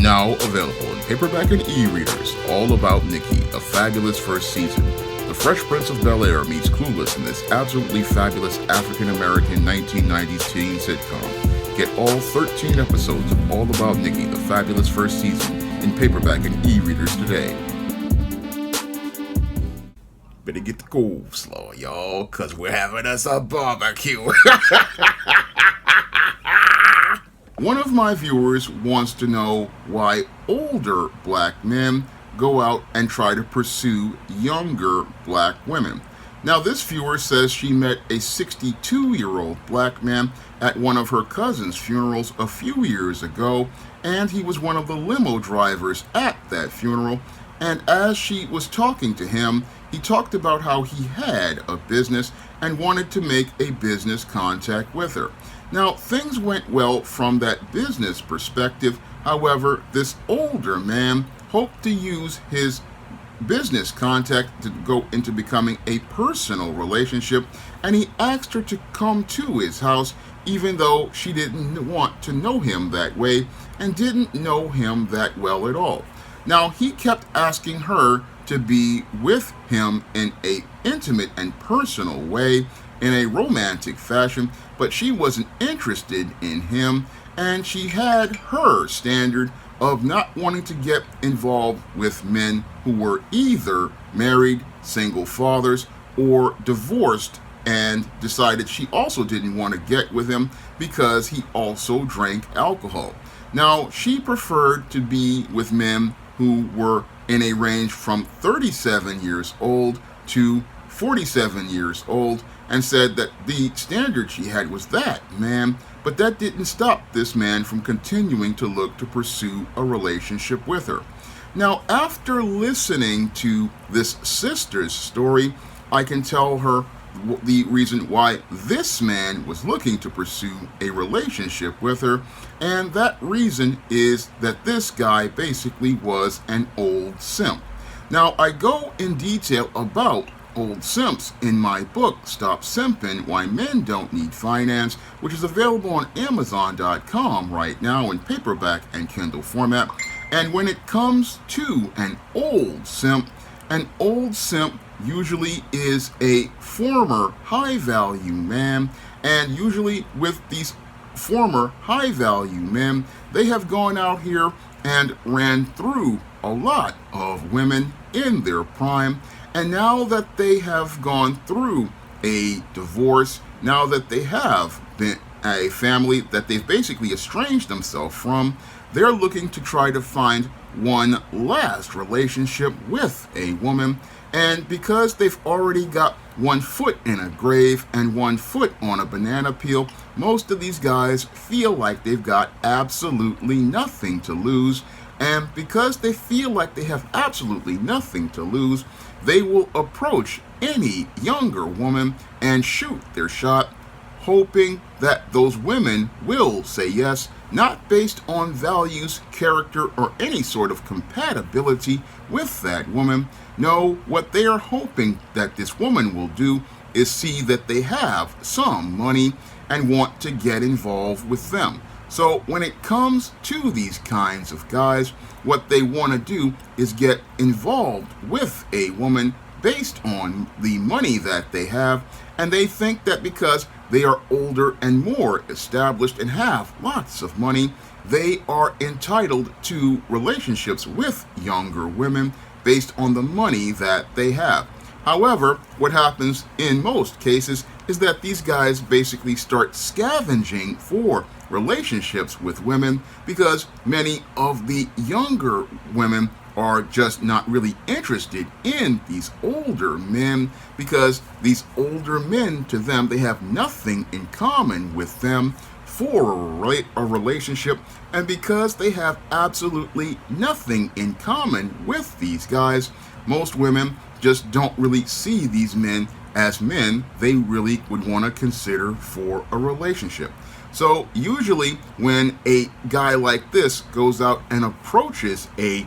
Now available in paperback and e-readers, All About Nikki, A Fabulous First Season. The Fresh Prince of Bel-Air meets Clueless in this absolutely fabulous African-American 1990s teen sitcom. Get all 13 episodes of All About Nikki, The Fabulous First Season in paperback and e-readers today. Better get the coleslaw, y'all, because we're having us a barbecue. One of my viewers wants to know why older black men go out and try to pursue younger black women. Now, this viewer says she met a 62-year-old black man at one of her cousin's funerals a few years ago, and he was one of the limo drivers at that funeral. And as she was talking to him, he talked about how he had a business and wanted to make a business contact with her. Now, things went well from that business perspective. However, this older man hoped to use his business contact to go into becoming a personal relationship, and he asked her to come to his house, even though she didn't want to know him that way and didn't know him that well at all. Now, he kept asking her to be with him in an intimate and personal way, in a romantic fashion, but she wasn't interested in him, and she had her standard of not wanting to get involved with men who were either married, single fathers, or divorced, and decided she also didn't want to get with him because he also drank alcohol. Now, she preferred to be with men who were in a range from 37 years old to 47 years old, and said that the standard she had was that, man. But that didn't stop this man from continuing to look to pursue a relationship with her. Now, after listening to this sister's story, I can tell her the reason why this man was looking to pursue a relationship with her, and that reason is that this guy basically was an old simp. Now, I go in detail about old simps in my book, Stop Simping, Why Men Don't Need Finance, which is available on Amazon.com right now in paperback and Kindle format. And when it comes to an old simp usually is a former high-value man, and usually with these former high-value men, they have gone out here and ran through a lot of women in their prime. And now that they have gone through a divorce, now that they have been a family that they've basically estranged themselves from, they're looking to try to find one last relationship with a woman. And because they've already got one foot in a grave and one foot on a banana peel, most of these guys feel like they've got absolutely nothing to lose. And because they feel like they have absolutely nothing to lose, they will approach any younger woman and shoot their shot, hoping that those women will say yes, not based on values, character, or any sort of compatibility with that woman. No, what they are hoping that this woman will do is see that they have some money and want to get involved with them. So when it comes to these kinds of guys, what they want to do is get involved with a woman based on the money that they have, and they think that because they are older and more established and have lots of money, they are entitled to relationships with younger women based on the money that they have. However, what happens in most cases is that these guys basically start scavenging for relationships with women because many of the younger women are just not really interested in these older men, because these older men, to them, they have nothing in common with them for a relationship. And because they have absolutely nothing in common with these guys, most women just don't really see these men as men they really would want to consider for a relationship. So usually when a guy like this goes out and approaches a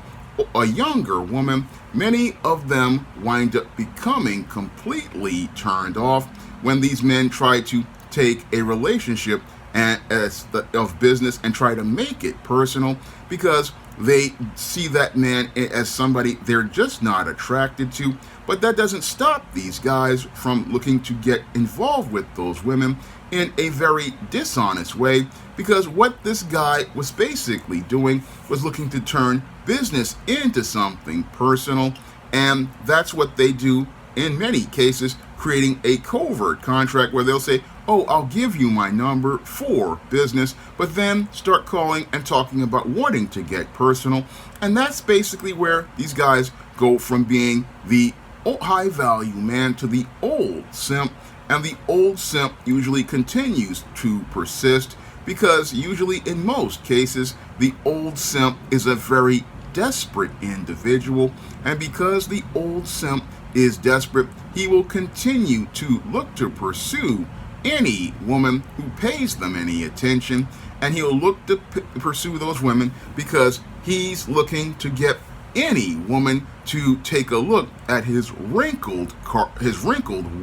younger woman, many of them wind up becoming completely turned off when these men try to take a relationship of business and try to make it personal because they see that man as somebody they're just not attracted to. But that doesn't stop these guys from looking to get involved with those women in a very dishonest way, because what this guy was basically doing was looking to turn business into something personal, and that's what they do in many cases, creating a covert contract where they'll say, oh, I'll give you my number for business, but then start calling and talking about wanting to get personal. And that's basically where these guys go from being the high value man to the old simp. And the old simp usually continues to persist because usually in most cases, the old simp is a very desperate individual. And because the old simp is desperate, he will continue to look to pursue any woman who pays them any attention, and he'll look to pursue those women because he's looking to get any woman to take a look at his wrinkled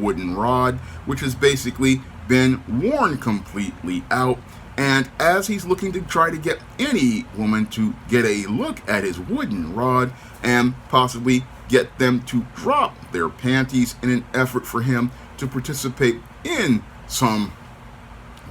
wooden rod, which has basically been worn completely out. And as he's looking to try to get any woman to get a look at his wooden rod and possibly get them to drop their panties in an effort for him to participate in some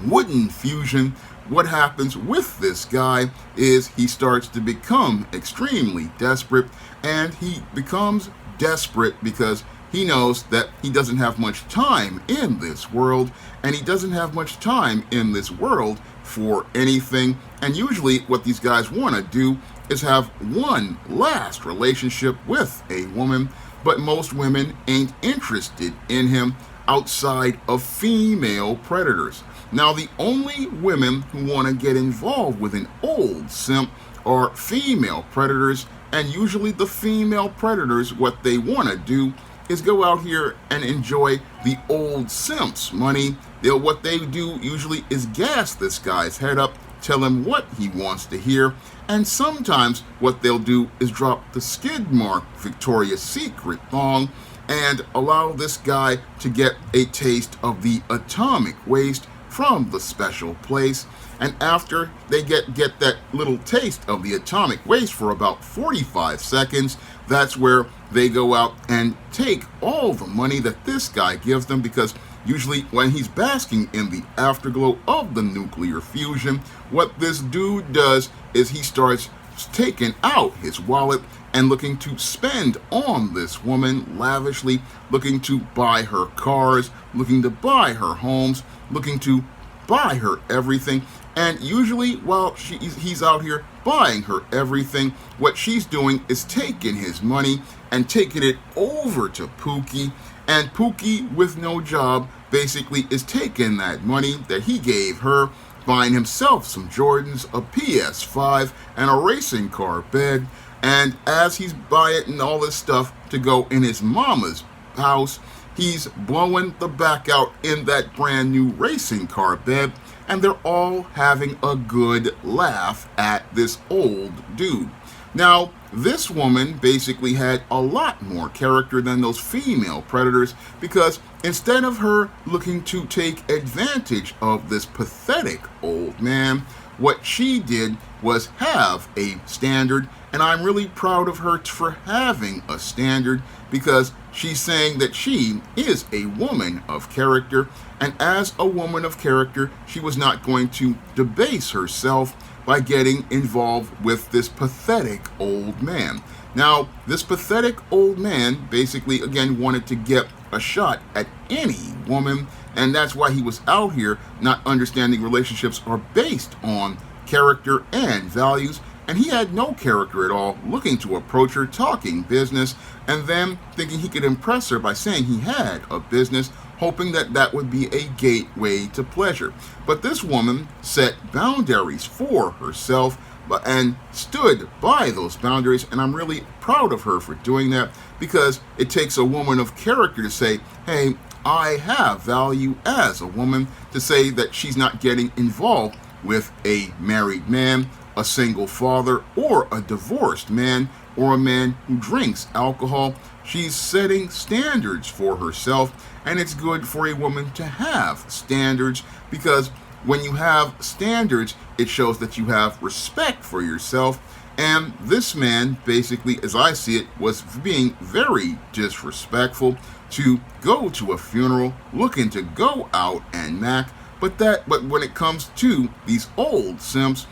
wooden fusion, what happens with this guy is he starts to become extremely desperate, and he becomes desperate because he knows that he doesn't have much time in this world, and he doesn't have much time in this world for anything. And usually what these guys want to do is have one last relationship with a woman, but most women ain't interested in him outside of female predators. Now, the only women who want to get involved with an old simp are female predators, and usually the female predators, what they want to do is go out here and enjoy the old simp's money. What they do usually is gas this guy's head up, tell him what he wants to hear, and sometimes what they'll do is drop the skid mark Victoria's Secret thong and allow this guy to get a taste of the atomic waste from the special place. And after they get that little taste of the atomic waste for about 45 seconds, that's where they go out and take all the money that this guy gives them, because usually when he's basking in the afterglow of the nuclear fusion, what this dude does is he starts taking out his wallet and looking to spend on this woman lavishly, looking to buy her cars, looking to buy her homes, looking to buy her everything. And usually while he's out here buying her everything, what she's doing is taking his money and taking it over to Pookie. And Pookie, with no job, basically is taking that money that he gave her, buying himself some Jordans, a PS5, and a racing car bed. And as he's buying all this stuff to go in his mama's house, he's blowing the back out in that brand new racing car bed, and they're all having a good laugh at this old dude. Now, this woman basically had a lot more character than those female predators, because instead of her looking to take advantage of this pathetic old man, what she did was have a standard, and I'm really proud of her for having a standard, because she's saying that she is a woman of character, and as a woman of character, she was not going to debase herself by getting involved with this pathetic old man. Now, this pathetic old man basically, again, wanted to get a shot at any woman, and that's why he was out here not understanding relationships are based on character and values, and he had no character at all, looking to approach her talking business, and then thinking he could impress her by saying he had a business, hoping that that would be a gateway to pleasure. But this woman set boundaries for herself and stood by those boundaries, and I'm really proud of her for doing that, because it takes a woman of character to say, hey, I have value as a woman, to say that she's not getting involved with a married man, a single father, or a divorced man, or a man who drinks alcohol. She's setting standards for herself, and it's good for a woman to have standards, because when you have standards, it shows that you have respect for yourself. And this man, basically, as I see it, was being very disrespectful to go to a funeral, looking to go out and mac. But when it comes to these old simps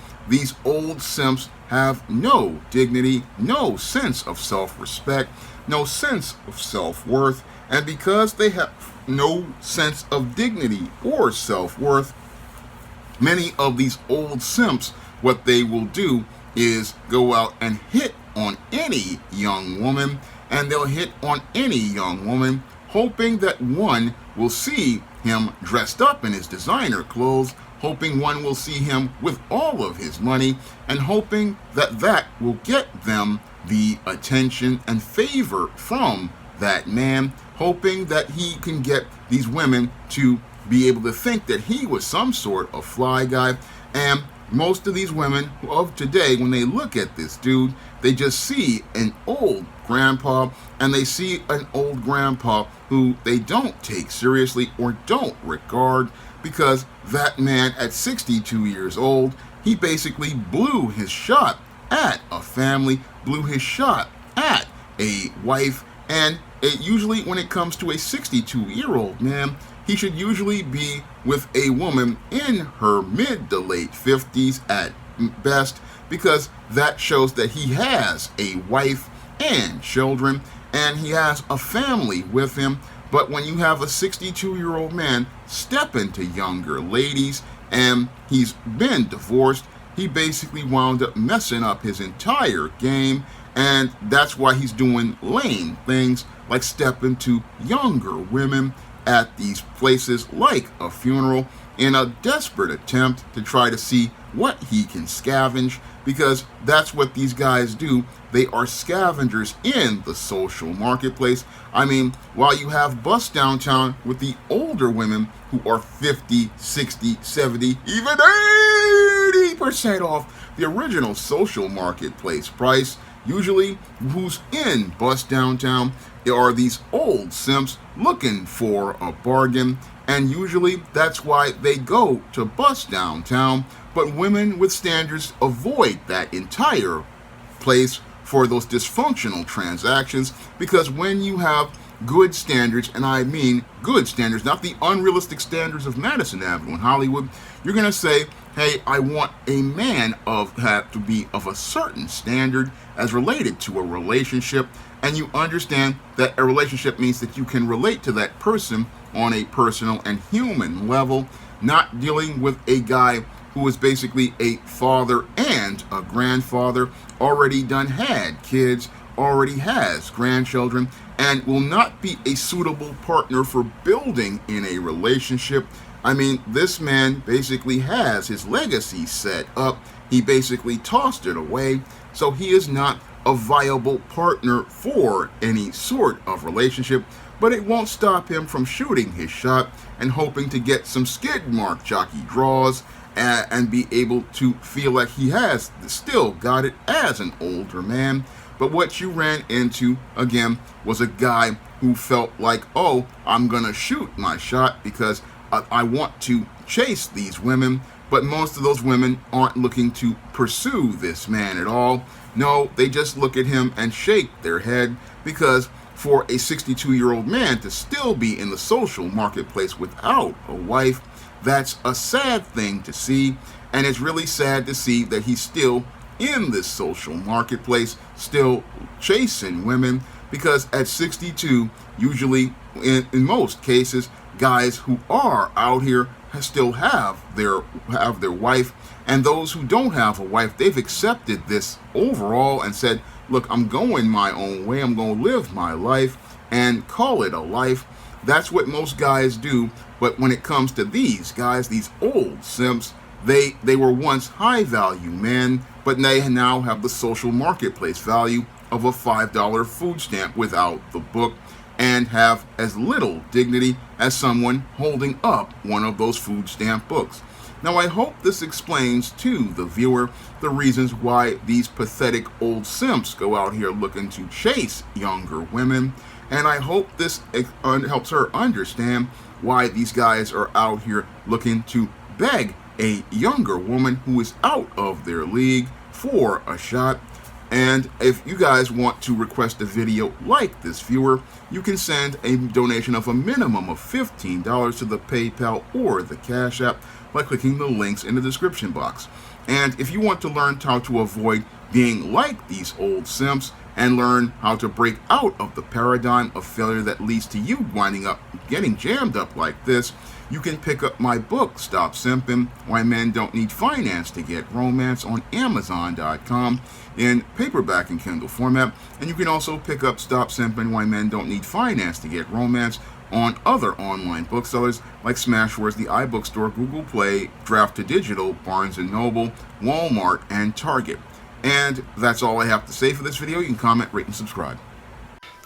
have no dignity, no sense of self-respect, no sense of self-worth, and because they have no sense of dignity or self-worth, many of these old simps, what they will do is go out and hit on any young woman, and they'll hit on any young woman hoping that one will see him dressed up in his designer clothes, hoping one will see him with all of his money, and hoping that that will get them the attention and favor from that man, hoping that he can get these women to be able to think that he was some sort of fly guy. And most of these women of today, when they look at this dude, they just see an old grandpa, and they see an old grandpa who they don't take seriously or don't regard, because that man at 62 years old, he basically blew his shot at a family, blew his shot at a wife, and usually when it comes to a 62-year-old man, he should usually be with a woman in her mid to late 50s at best, because that shows that he has a wife and children, and he has a family with him. But when you have a 62-year-old man step into younger ladies, and he's been divorced, he basically wound up messing up his entire game, and that's why he's doing lame things like stepping to younger women at these places like a funeral in a desperate attempt to try to see what he can scavenge, because that's what these guys do. They are scavengers in the social marketplace. I mean, while you have Bust Downtown with the older women who are 50, 60, 70, even 80% off the original social marketplace price, usually who's in Bust Downtown are these old simps looking for a bargain, and usually that's why they go to Bust Downtown. But women with standards avoid that entire place for those dysfunctional transactions, because when you have good standards, and I mean good standards, not the unrealistic standards of Madison Avenue in Hollywood, you're going to say, hey, I want a man have to be of a certain standard as related to a relationship, and you understand that a relationship means that you can relate to that person on a personal and human level, not dealing with a guy who is basically a father and a grandfather, already done had kids, already has grandchildren, and will not be a suitable partner for building in a relationship. I mean, this man basically has his legacy set up. He basically tossed it away, so he is not a viable partner for any sort of relationship. But it won't stop him from shooting his shot and hoping to get some skid mark jockey draws and be able to feel like he has still got it as an older man. But what you ran into, again, was a guy who felt like, oh, I'm going to shoot my shot because I want to chase these women. But most of those women aren't looking to pursue this man at all. No, they just look at him and shake their head, because for a 62-year-old man to still be in the social marketplace without a wife, that's a sad thing to see. And it's really sad to see that he's still in this social marketplace, still chasing women, because at 62, usually in most cases, guys who are out here still have their wife, and those who don't have a wife, they've accepted this overall and said, look, I'm going my own way, I'm going to live my life and call it a life. That's what most guys do. But when it comes to these guys, these old simps, they were once high value men, but they now have the social marketplace value of a $5 food stamp without the book, and have as little dignity as someone holding up one of those food stamp books. Now, I hope this explains to the viewer the reasons why these pathetic old simps go out here looking to chase younger women, and I hope this helps her understand why these guys are out here looking to beg a younger woman who is out of their league for a shot. And if you guys want to request a video like this viewer, you can send a donation of a minimum of $15 to the PayPal or the Cash App by clicking the links in the description box. And if you want to learn how to avoid being like these old simps and learn how to break out of the paradigm of failure that leads to you winding up getting jammed up like this, you can pick up my book, Stop Simping, Why Men Don't Need Finance to Get Romance, on Amazon.com in paperback and Kindle format. And you can also pick up Stop Simping, Why Men Don't Need Finance to Get Romance on other online booksellers like Smashwords, the iBookstore, Google Play, Draft to Digital, Barnes & Noble, Walmart, and Target. And that's all I have to say for this video. You can comment, rate, and subscribe.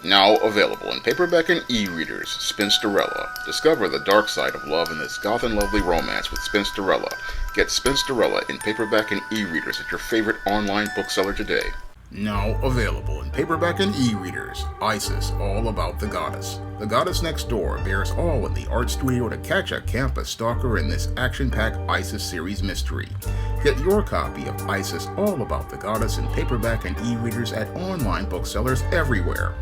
Now available in paperback and e-readers, Spinsterella. Discover the dark side of love in this goth and lovely romance with Spinsterella. Get Spinsterella in paperback and e-readers at your favorite online bookseller today. Now available in paperback and e-readers, Isis, All About the Goddess. The Goddess Next Door bears all in the art studio to catch a campus stalker in this action-packed Isis series mystery. Get your copy of Isis, All About the Goddess in paperback and e-readers at online booksellers everywhere.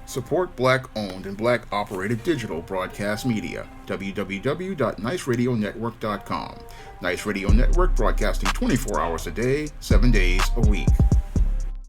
Support Black-owned and Black-operated digital broadcast media. www.niceradionetwork.com. Nice Radio Network, broadcasting 24 hours a day, 7 days a week.